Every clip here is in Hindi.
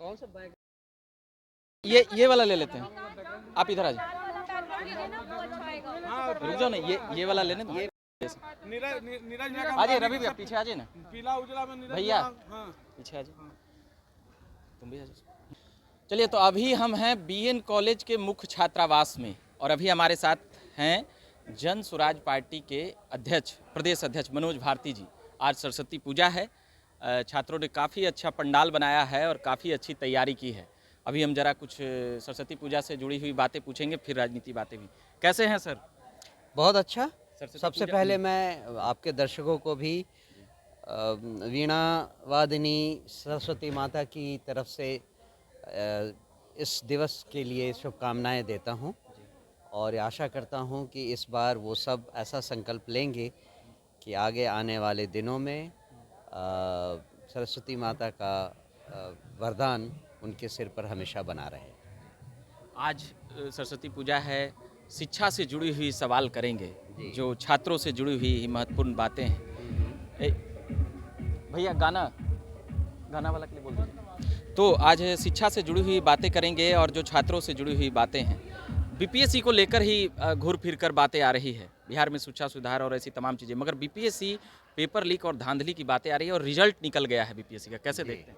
कौन सा बैग? ये वाला ले लेते हैं। आप इधर आ जाओ। रुक जाओ ना, ये वाला लेने दो। नीरज आ जाइए रवि भैया, पीछे आ जाइए ना पीला उजला में नीरज भैया, पीछे आ जाइए। तुम भी आ जाओ। चलिए, तो अभी हम हैं बीएन कॉलेज के मुख्य छात्रावास में और अभी हमारे साथ हैं जन स्वराज पार्टी के अध्यक्ष, प्रदेश अध्यक्ष मनोज भारती जी। आज सरस्वती पूजा है, छात्रों ने काफ़ी अच्छा पंडाल बनाया है और काफ़ी अच्छी तैयारी की है। अभी हम जरा कुछ सरस्वती पूजा से जुड़ी हुई बातें पूछेंगे, फिर राजनीति बातें भी। कैसे हैं सर? बहुत अच्छा। सबसे पूजा? पहले मैं आपके दर्शकों को भी वीणा वादिनी सरस्वती माता की तरफ से इस दिवस के लिए शुभकामनाएं देता हूं और आशा करता हूं कि इस बार वो सब ऐसा संकल्प लेंगे कि आगे आने वाले दिनों में सरस्वती माता का वरदान उनके सिर पर हमेशा बना रहे। आज सरस्वती पूजा है, शिक्षा से जुड़ी हुई सवाल करेंगे, जो छात्रों से जुड़ी हुई महत्वपूर्ण बातें हैं। भैया गाना वाला के लिए बोल दीजिए। तो आज शिक्षा से जुड़ी हुई बातें करेंगे और जो छात्रों से जुड़ी हुई बातें हैं। बीपीएससी को लेकर ही घूर फिर कर बातें आ रही है, बिहार में शिक्षा सुधार और ऐसी तमाम चीज़ें, मगर बीपीएससी पेपर लीक और धांधली की बातें आ रही है और रिजल्ट निकल गया है बीपीएससी का। कैसे देखते हैं?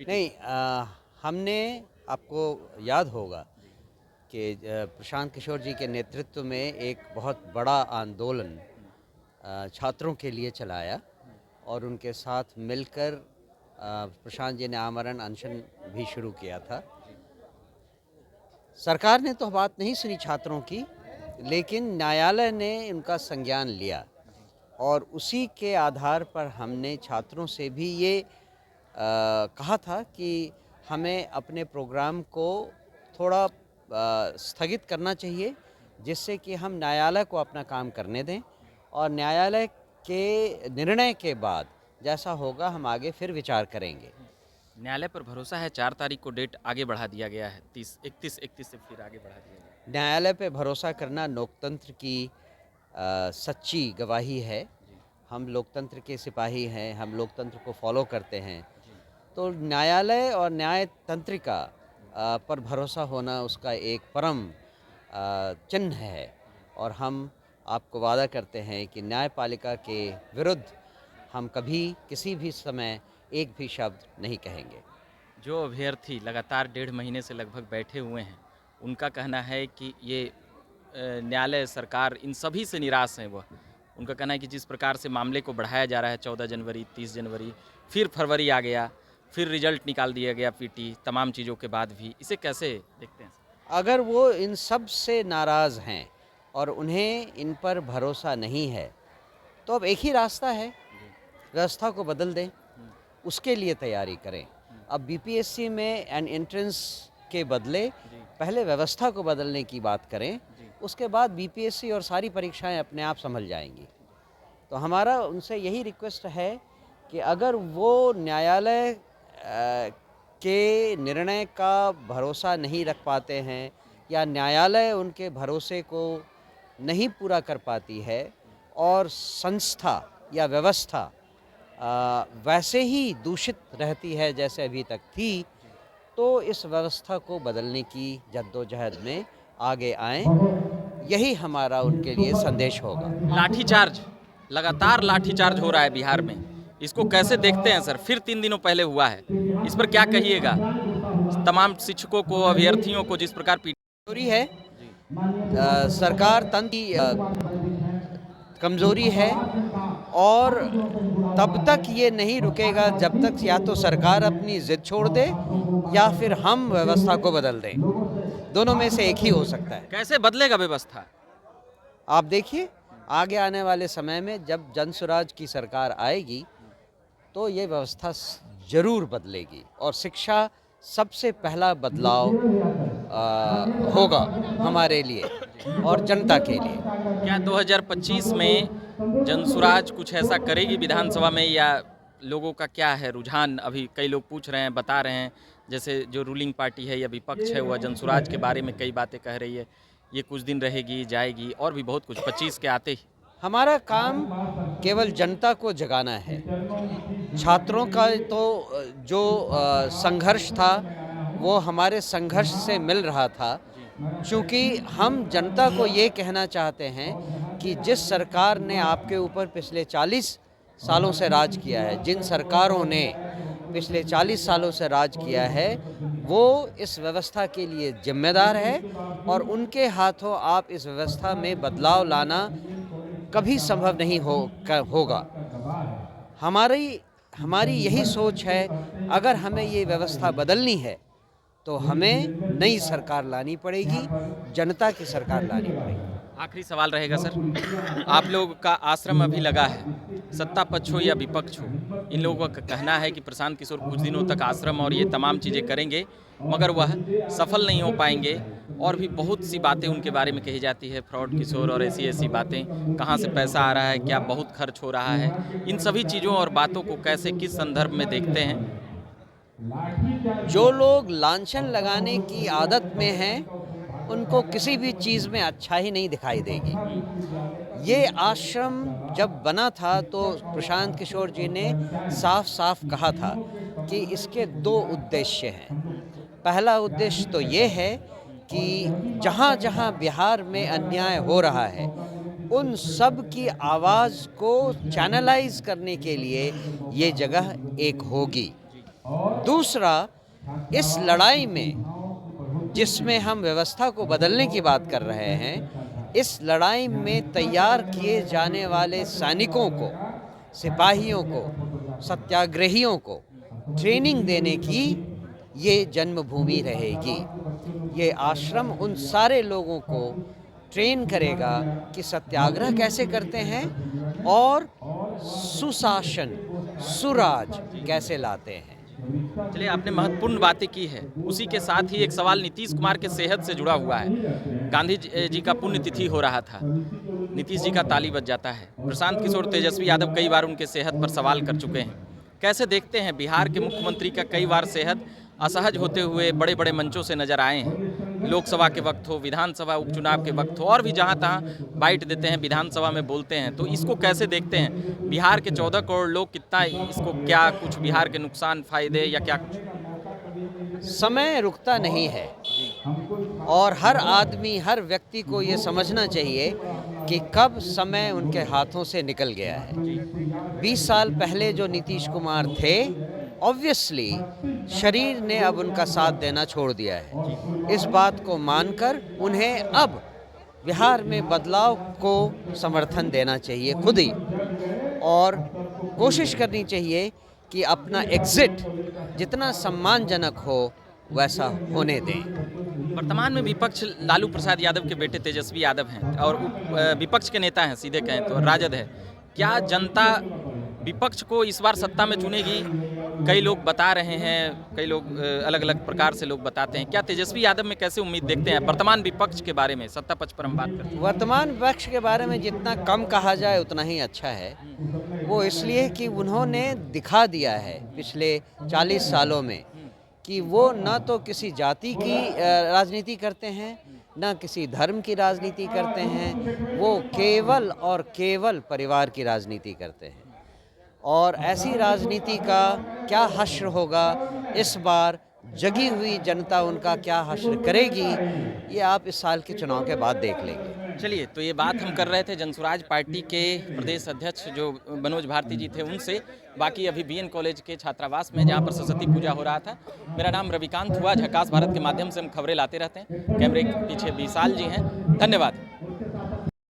नहीं, हमने, आपको याद होगा कि प्रशांत किशोर जी के नेतृत्व में एक बहुत बड़ा आंदोलन छात्रों के लिए चलाया और उनके साथ मिलकर प्रशांत जी ने आमरण अनशन भी शुरू किया था। सरकार ने तो बात नहीं सुनी छात्रों की, लेकिन न्यायालय ने उनका संज्ञान लिया और उसी के आधार पर हमने छात्रों से भी ये कहा था कि हमें अपने प्रोग्राम को थोड़ा स्थगित करना चाहिए, जिससे कि हम न्यायालय को अपना काम करने दें और न्यायालय के निर्णय के बाद जैसा होगा हम आगे फिर विचार करेंगे। न्यायालय पर भरोसा है? 4 तारीख को डेट आगे बढ़ा दिया गया है, 31 से फिर आगे बढ़ा दिया गया। न्यायालय पे भरोसा करना लोकतंत्र की सच्ची गवाही है। हम लोकतंत्र के सिपाही हैं, हम लोकतंत्र को फॉलो करते हैं। तो न्यायालय और न्यायतंत्रिका पर भरोसा होना उसका एक परम चिन्ह है और हम आपको वादा करते हैं कि न्यायपालिका के विरुद्ध हम कभी किसी भी समय एक भी शब्द नहीं कहेंगे। जो अभ्यर्थी लगातार 1.5 महीने से लगभग बैठे हुए हैं, उनका कहना है कि ये न्यायालय, सरकार इन सभी से निराश हैं। वह उनका कहना है कि जिस प्रकार से मामले को बढ़ाया जा रहा है, 14 जनवरी, 30 जनवरी, फिर फरवरी आ गया, फिर रिजल्ट निकाल दिया गया पीटी, तमाम चीज़ों के बाद भी, इसे कैसे देखते हैं? अगर वो इन सब से नाराज़ हैं और उन्हें इन पर भरोसा नहीं है, तो अब एक ही रास्ता है, व्यवस्था को बदल दें, उसके लिए तैयारी करें। अब बीपीएससी में एन एंट्रेंस के बदले पहले व्यवस्था को बदलने की बात करें, उसके बाद बीपीएससी और सारी परीक्षाएं अपने आप संभल जाएंगी। तो हमारा उनसे यही रिक्वेस्ट है कि अगर वो न्यायालय के निर्णय का भरोसा नहीं रख पाते हैं या न्यायालय उनके भरोसे को नहीं पूरा कर पाती है और संस्था या व्यवस्था वैसे ही दूषित रहती है जैसे अभी तक थी, तो इस व्यवस्था को बदलने की जद्दोजहद में आगे आएं। यही हमारा उनके लिए संदेश होगा। लाठीचार्ज, लगातार लाठीचार्ज हो रहा है बिहार में, इसको कैसे देखते हैं सर? फिर 3 दिनों पहले हुआ है, इस पर क्या कहिएगा? तमाम शिक्षकों को, अभ्यर्थियों को जिस प्रकार कमजोरी है, सरकार तंत्र की कमजोरी है और तब तक ये नहीं रुकेगा जब तक या तो सरकार अपनी जिद छोड़ दे या फिर हम व्यवस्था को बदल दें। दोनों में से एक ही हो सकता है। कैसे बदलेगा व्यवस्था? आप देखिए, आगे आने वाले समय में जब जन स्वराज की सरकार आएगी तो ये व्यवस्था जरूर बदलेगी और शिक्षा सबसे पहला बदलाव होगा हमारे लिए और जनता के लिए। क्या 2025 में जन स्वराज कुछ ऐसा करेगी विधानसभा में, या लोगों का क्या है रुझान? अभी कई लोग पूछ रहे हैं, बता रहे हैं, जैसे जो रूलिंग पार्टी है या विपक्ष है, वह जन स्वराज के बारे में कई बातें कह रही है, ये कुछ दिन रहेगी, जाएगी, और भी बहुत कुछ 25 के आते ही। हमारा काम केवल जनता को जगाना है। छात्रों का तो जो संघर्ष था वो हमारे संघर्ष से मिल रहा था, क्योंकि हम जनता को ये कहना चाहते हैं कि जिस सरकार ने आपके ऊपर पिछले 40 सालों से राज किया है, जिन सरकारों ने पिछले 40 सालों से राज किया है, वो इस व्यवस्था के लिए जिम्मेदार है और उनके हाथों आप इस व्यवस्था में बदलाव लाना कभी संभव नहीं होगा। हमारी यही सोच है, अगर हमें ये व्यवस्था बदलनी है तो हमें नई सरकार लानी पड़ेगी, जनता की सरकार लानी पड़ेगी। आखिरी सवाल रहेगा सर, आप लोग का आश्रम अभी लगा है, सत्ता पक्ष हो या विपक्ष हो, इन लोगों का कहना है कि प्रशांत किशोर कुछ दिनों तक आश्रम और ये तमाम चीज़ें करेंगे, मगर वह सफल नहीं हो पाएंगे और भी बहुत सी बातें उनके बारे में कही जाती है, फ्रॉड किशोर और ऐसी बातें, कहाँ से पैसा आ रहा है, क्या बहुत खर्च हो रहा है, इन सभी चीज़ों और बातों को कैसे, किस संदर्भ में देखते हैं? जो लोग लांछन लगाने की आदत में हैं, उनको किसी भी चीज़ में अच्छा ही नहीं दिखाई देगी। ये आश्रम जब बना था तो प्रशांत किशोर जी ने साफ साफ कहा था कि इसके 2 उद्देश्य हैं। पहला उद्देश्य तो ये है कि जहाँ जहाँ बिहार में अन्याय हो रहा है, उन सब की आवाज़ को चैनलाइज करने के लिए ये जगह एक होगी। दूसरा, इस लड़ाई में जिसमें हम व्यवस्था को बदलने की बात कर रहे हैं, इस लड़ाई में तैयार किए जाने वाले सैनिकों को, सिपाहियों को, सत्याग्रहियों को ट्रेनिंग देने की ये जन्मभूमि रहेगी। ये आश्रम उन सारे लोगों को ट्रेन करेगा कि सत्याग्रह कैसे करते हैं और सुशासन, सुराज कैसे लाते हैं। चलिए, आपने महत्वपूर्ण बातें की है, उसी के साथ ही एक सवाल नीतीश कुमार के सेहत से जुड़ा हुआ है। गांधी जी का पुण्यतिथि हो रहा था, नीतीश जी का ताली बज जाता है। प्रशांत किशोर तेजस्वी यादव कई बार उनके सेहत पर सवाल कर चुके हैं। कैसे देखते हैं, बिहार के मुख्यमंत्री का कई बार सेहत असहज होते हुए बड़े बड़े मंचों से नजर आए हैं, लोकसभा के वक्त हो, विधानसभा उपचुनाव के वक्त हो, और भी जहां तहां बाइट देते हैं, विधानसभा में बोलते हैं, तो इसको कैसे देखते हैं? बिहार के 14 करोड़ लोग कितना इसको, क्या कुछ बिहार के नुकसान फायदे या क्या कुछ? समय रुकता नहीं है और हर आदमी, हर व्यक्ति को ये समझना चाहिए कि कब समय उनके हाथों से निकल गया है। 20 साल पहले जो नीतीश कुमार थे, ऑब्वियसली शरीर ने अब उनका साथ देना छोड़ दिया है। इस बात को मानकर उन्हें अब बिहार में बदलाव को समर्थन देना चाहिए खुद ही, और कोशिश करनी चाहिए कि अपना एग्जिट जितना सम्मानजनक हो वैसा होने दें। वर्तमान में विपक्ष लालू प्रसाद यादव के बेटे तेजस्वी यादव हैं और विपक्ष के नेता हैं, सीधे कहें तो राजद है। क्या जनता विपक्ष को इस बार सत्ता में चुनेगी? कई लोग बता रहे हैं, कई लोग अलग अलग प्रकार से लोग बताते हैं। क्या तेजस्वी यादव में कैसे उम्मीद देखते हैं वर्तमान विपक्ष के बारे में? सत्ता पक्ष पर हम बात करते हैं। वर्तमान विपक्ष के बारे में जितना कम कहा जाए उतना ही अच्छा है। वो इसलिए कि उन्होंने दिखा दिया है पिछले 40 सालों में कि वो न तो किसी जाति की राजनीति करते हैं, न किसी धर्म की राजनीति करते हैं, वो केवल और केवल परिवार की राजनीति करते हैं। और ऐसी राजनीति का क्या हश्र होगा इस बार, जगी हुई जनता उनका क्या हश्र करेगी, ये आप इस साल के चुनाव के बाद देख लेंगे। चलिए, तो ये बात हम कर रहे थे जनसुराज पार्टी के प्रदेश अध्यक्ष जो मनोज भारती जी थे उनसे। बाकी अभी बीएन कॉलेज के छात्रावास में जहाँ पर सरस्वती पूजा हो रहा था। मेरा नाम रविकांत हुआ। झकास भारत के माध्यम से हम खबरें लाते रहते हैं। कैमरे के पीछे विशाल जी हैं। धन्यवाद।